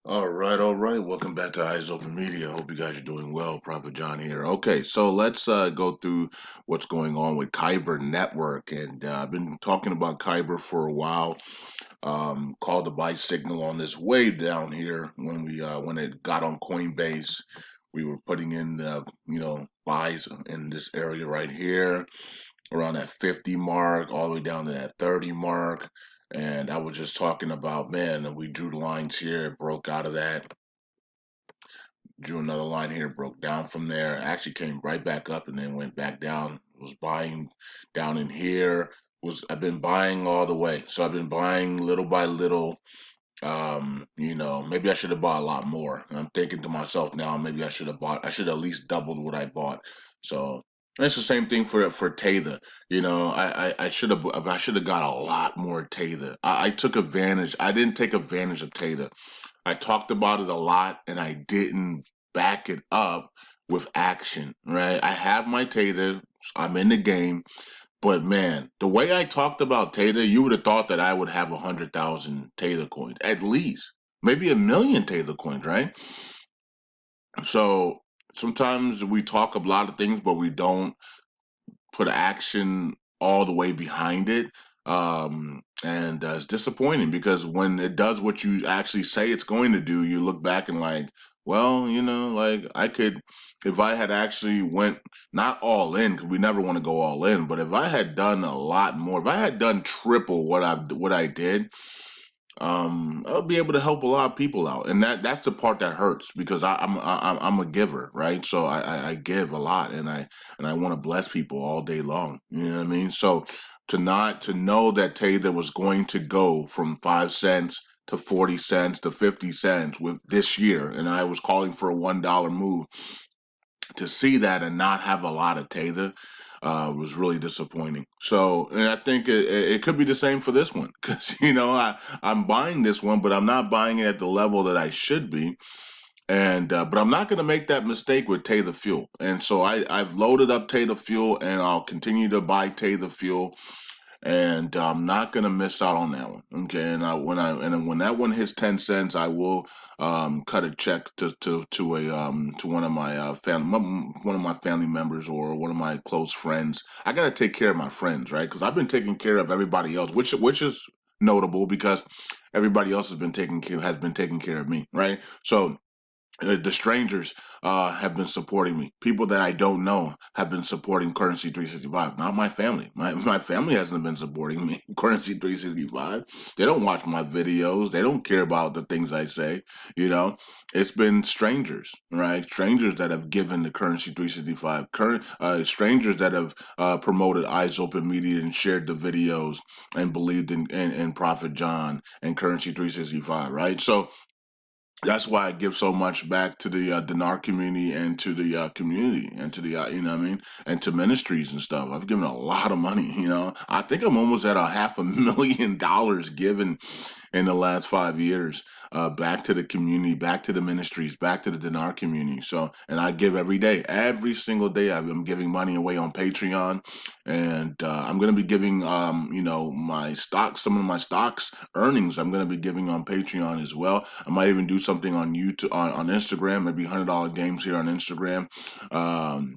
All right. Welcome back to Eyes Open Media. Hope you guys are doing well. Prophet John here. Okay, so let's go through what's going on with Kyber Network, and I've been talking about Kyber for a while. Called the buy signal on this way down here when it got on Coinbase. We were putting in the buys in this area right here around that 50 mark, all the way down to that 30 mark. And I was just talking about, man, we drew the lines here, broke out of that, drew another line here, broke down from there, actually came right back up and then went back down. Was buying down in here. I've been buying all the way. So I've been buying little by little. Maybe I should have bought a lot more. And I'm thinking to myself now, maybe I should at least doubled what I bought. So it's the same thing for Tather. I should have got a lot more Tather. I took advantage. I didn't take advantage of Tather. I talked about it a lot and I didn't back it up with action, right? I have my Tather. I'm in the game. But man, the way I talked about Tather, you would have thought that I would have 100,000 Tather coins, at least, maybe 1,000,000 Tather coins, right? So sometimes we talk a lot of things, but we don't put action all the way behind it. And it's disappointing because when it does what you actually say it's going to do, you look back and like, well, like I could, if I had actually went not all in, because we never want to go all in, but if I had done a lot more, if I had done triple what I did, I'll be able to help a lot of people out, and that's the part that hurts because I'm a giver, right? So I give a lot, and I want to bless people all day long. You know what I mean? So to know that Tather was going to go from 5 cents to 40 cents to 50 cents with this year, and I was calling for a $1 move, to see that and not have a lot of Tather was really disappointing. So, and I think it could be the same for this one because I'm buying this one, but I'm not buying it at the level that I should be. And but I'm not going to make that mistake with Tather Fuel. And so I've loaded up Tather Fuel, and I'll continue to buy Tather Fuel, and I'm not gonna miss out on that one. Okay, and when that one hits 10 cents, I will cut a check to one of my family members or one of my close friends. I gotta take care of my friends, right? Because I've been taking care of everybody else, which is notable because everybody else has been taking care of me, right? So the strangers have been supporting me. People that I don't know have been supporting Currency 365. Not my family. My family hasn't been supporting me. Currency 365. They don't watch my videos. They don't care about the things I say. It's been strangers, right? Strangers that have given the Currency 365. Strangers that have promoted Eyes Open Media and shared the videos and believed in Prophet John and Currency 365, right? So that's why I give so much back to the Dinar community and to the community and to the what I mean, and to ministries and stuff. I've given a lot of money. I think I'm almost at a $500,000 given in the last 5 years, back to the community, back to the ministries, back to the Dinar community. So, and I give every day, every single day. I'm giving money away on Patreon, and I'm going to be giving, my stocks, some of my stocks earnings. I'm going to be giving on Patreon as well. I might even do something on YouTube, on Instagram, maybe $100 games here on Instagram. Um,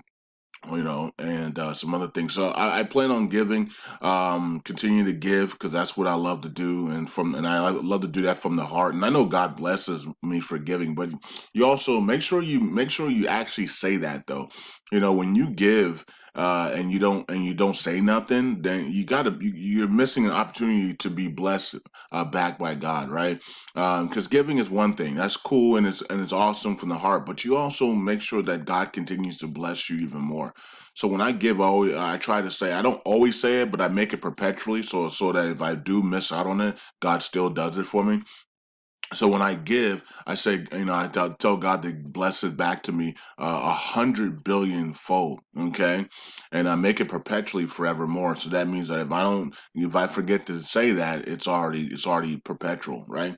and some other things. So I plan on giving, continue to give because that's what I love to do, and I love to do that from the heart. And I know God blesses me for giving, but you also make sure you actually say that though. When you give, and you don't say nothing, then you're missing an opportunity to be blessed, back by God, right? Because giving is one thing that's cool and it's awesome from the heart, but you also make sure that God continues to bless you even more. So when I give, I try to say, I don't always say it, but I make it perpetually, so that if I do miss out on it, God still does it for me. So when I give, I say, I tell God to bless it back to me 100 billion fold. Okay, and I make it perpetually forevermore. So that means that if I forget to say that, it's already perpetual, right?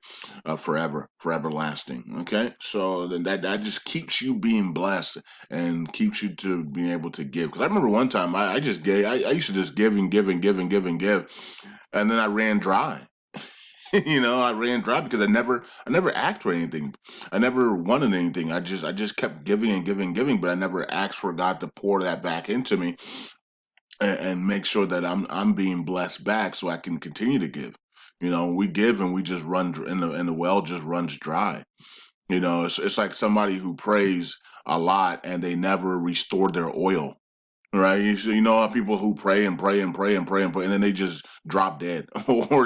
Forever lasting. Okay, so then that just keeps you being blessed and keeps you to being able to give. Because I remember one time I just gave. I used to just give and give and give and give and give, and then I ran dry. I ran dry because I never asked for anything. I never wanted anything. I just kept giving and giving and giving, but I never asked for God to pour that back into me and make sure that I'm being blessed back so I can continue to give. We give and we just and the well just runs dry. It's like somebody who prays a lot and they never restore their oil. Right, you know how people who pray and pray and pray and pray and pray, and then they just drop dead, or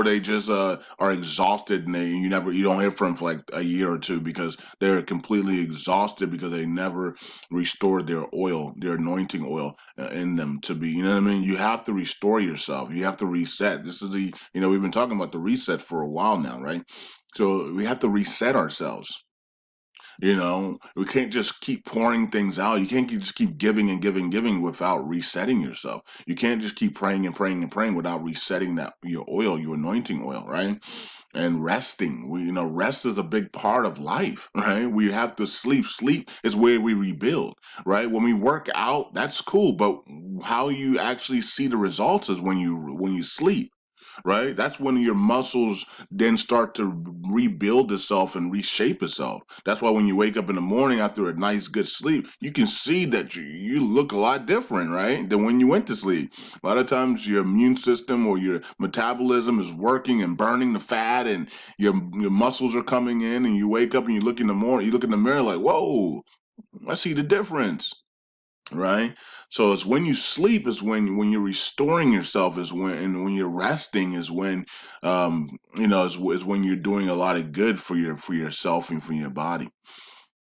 they just are exhausted, and you don't hear from them for like a year or two because they're completely exhausted because they never restored their oil, their anointing oil in them to be. You know what I mean? You have to restore yourself. You have to reset. This is we've been talking about the reset for a while now, right? So we have to reset ourselves. We can't just keep pouring things out. You can't just keep giving and giving, giving without resetting yourself. You can't just keep praying and praying and praying without resetting that your oil, your anointing oil, right? And resting. Rest is a big part of life, right? We have to sleep. Sleep is where we rebuild, right? When we work out, that's cool, but how you actually see the results is when you sleep, right? That's when your muscles then start to rebuild itself and reshape itself. That's why when you wake up in the morning after a nice good sleep, you can see that you look a lot different, right? Than when you went to sleep. A lot of times your immune system or your metabolism is working and burning the fat and your muscles are coming in and you wake up and you look in the mirror like, whoa, I see the difference, right? So it's when you sleep is when you're restoring yourself is when you're resting is when is when you're doing a lot of good for yourself and for your body.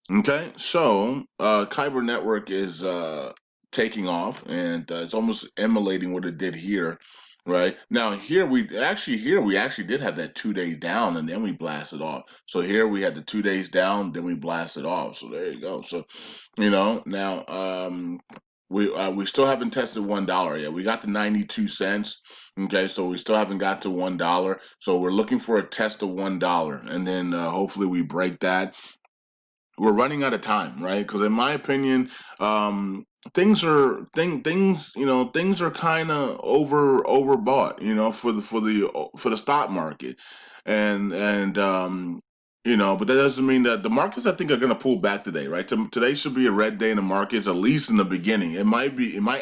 Okay, so Kyber Network is taking off, and it's almost emulating what it did here. Right now, here we actually did have that 2 days down, and then we blasted off. So here we had the 2 days down, then we blasted off. So there you go. So now we still haven't tested $1 yet. We got to 92 cents. Okay, so we still haven't got to $1. So we're looking for a test of $1, and then hopefully we break that. We're running out of time, right? Because in my opinion, things are kind of overbought, for the stock market, and but that doesn't mean that the markets I think are going to pull back today, right? Today should be a red day in the markets, at least in the beginning. It might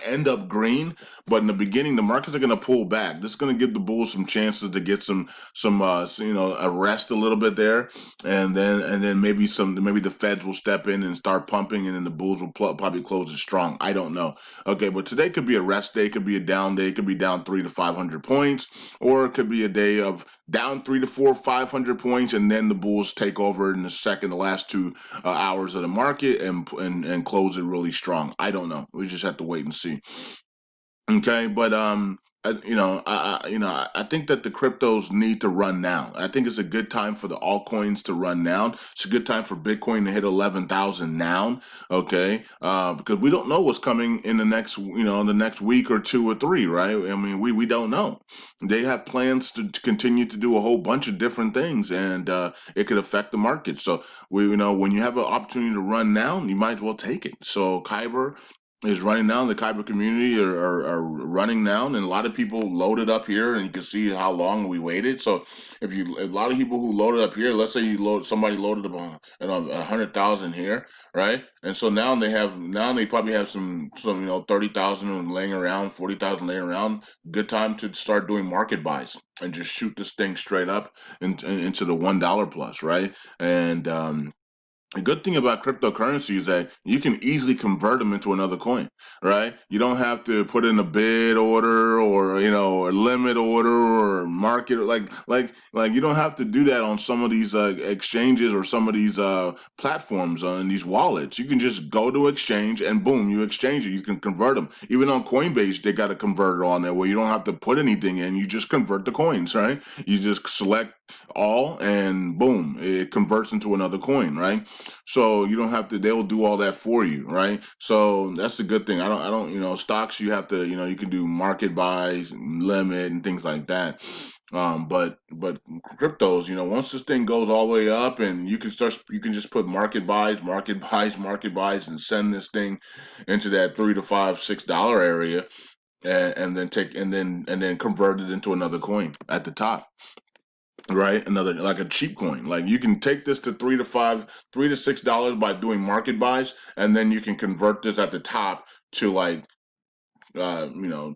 end up green, but in the beginning, the markets are going to pull back. This is going to give the bulls some chances to get a rest a little bit there, and then maybe the feds will step in and start pumping, and then the bulls will probably close it strong. I don't know. Okay, but today could be a rest day, could be a down day, could be down 300 to 500 points, or it could be a day of down 300 to 400, 500 points, and then the bulls take over in the last 2 hours of the market and close it really strong. I don't know. We just have to wait and see. Okay, but I think that the cryptos need to run now. I think it's a good time for the altcoins to run now. It's a good time for Bitcoin to hit 11,000 now. Okay, because we don't know what's coming in the next week or two or three, right? I mean, we don't know. They have plans to continue to do a whole bunch of different things, and it could affect the market. So when you have an opportunity to run now, you might as well take it. So Kyber is running down. The Kyber community are running down, and a lot of people loaded up here, and you can see how long we waited. So, a lot of people who loaded up here, let's say somebody loaded up 100,000 here, right? And so now they probably have some 30,000 laying around, 40,000 laying around. Good time to start doing market buys and just shoot this thing straight up into the $1 plus, right? And the good thing about cryptocurrency is that you can easily convert them into another coin, right? You don't have to put in a bid order or a limit order or market like you don't have to do that on some of these exchanges or some of these platforms on these wallets. You can just go to exchange and boom, you exchange it. You can convert them. Even on Coinbase, they got a converter on there where you don't have to put anything in. You just convert the coins, right? You just select all and boom, it converts into another coin, right? So you don't have to, they'll do all that for you, right? So that's the good thing. I don't stocks, you have to, you can do market buys, limit, and things like that. But cryptos, once this thing goes all the way up, and you can just put market buys, market buys, market buys, and send this thing into that 3 to 5, $6 area, and then convert it into another coin at the top. right? Another like a cheap coin. Like you can take this to $3 to $6 by doing market buys, and then you can convert this at the top to like Tezos,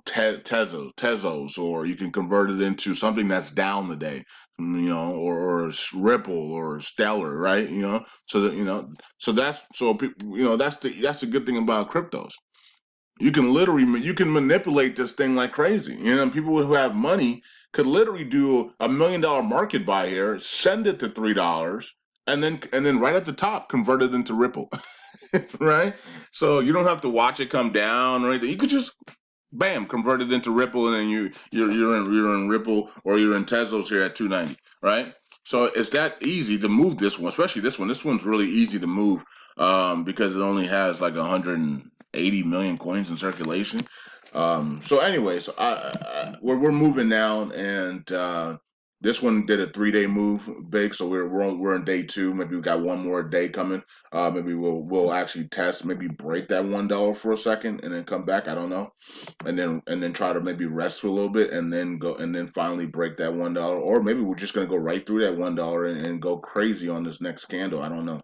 or you can convert it into something that's down the day, or Ripple or Stellar, right? So that so that's so that's the good thing about cryptos. You can manipulate this thing like crazy. People who have money could literally do $1 million market buy here, send it to $3, and then right at the top convert it into Ripple, right? So you don't have to watch it come down or anything. You could just bam, convert it into Ripple, and then you're in Ripple, or you're in Tezos here at 290, right? So it's that easy to move this one, especially this one. This one's really easy to move, because it only has like 180 million coins in circulation. So anyway, so we're moving now, and this one did a 3 day move big, so we're in day two. Maybe we got one more day coming. Maybe we'll actually test, maybe break that $1 for a second, and then come back. I don't know, and then try to maybe rest for a little bit, and then go, and then finally break that $1, or maybe we're just gonna go right through that $1, and go crazy on this next candle. I don't know.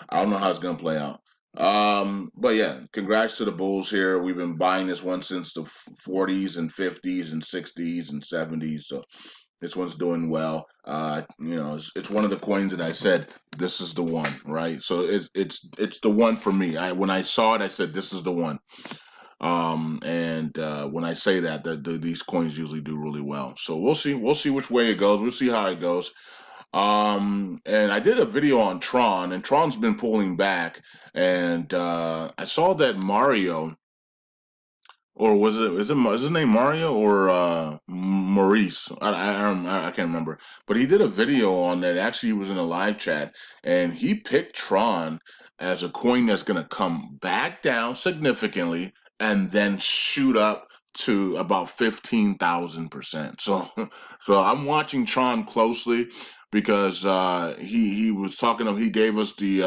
I don't know how it's gonna play out. But yeah, congrats to the Bulls here. We've been buying this one since the 40s and 50s and 60s and 70s. So this one's doing well. It's one of the coins that I said this is the one, right? So it's the one for me. When I saw it, I said this is the one. And when I say that, these coins usually do really well. So we'll see. We'll see which way it goes. We'll see how it goes. And I did a video on Tron, and Tron's been pulling back. And I saw that Mario, or is his name Mario or Maurice? I can't remember. But he did a video on that. Actually, he was in a live chat, and he picked Tron as a coin that's going to come back down significantly and then shoot up to about 15,000%. So, so I'm watching Tron closely, because he was talking. He gave us the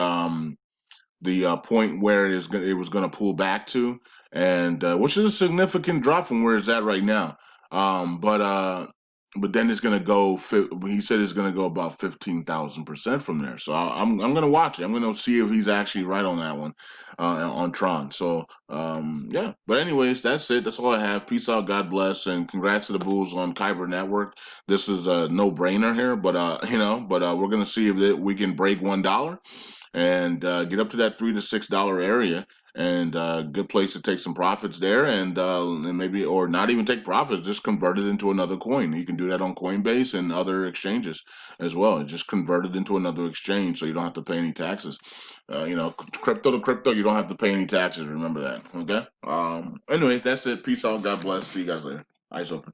point where it was going to pull back to, and which is a significant drop from where it's at right now. Um, but uh, but then it's going to go. He said it's going to go about 15,000% from there. So I'm going to watch it. I'm going to see if he's actually right on that one, on Tron. So yeah. But anyways, that's it. That's all I have. Peace out. God bless, and congrats to the Bulls on Kyber Network. This is a no brainer here, but we're going to see if we can break $1, and get up to that $3 to $6 area, and good place to take some profits there, and maybe, or not even take profits, just convert it into another coin. You can do that on Coinbase and other exchanges as well. Just convert it into another exchange, so you don't have to pay any taxes. Crypto to crypto, you don't have to pay any taxes. Remember that. Okay. Anyways, that's it. Peace out. God bless. See you guys later. Eyes open.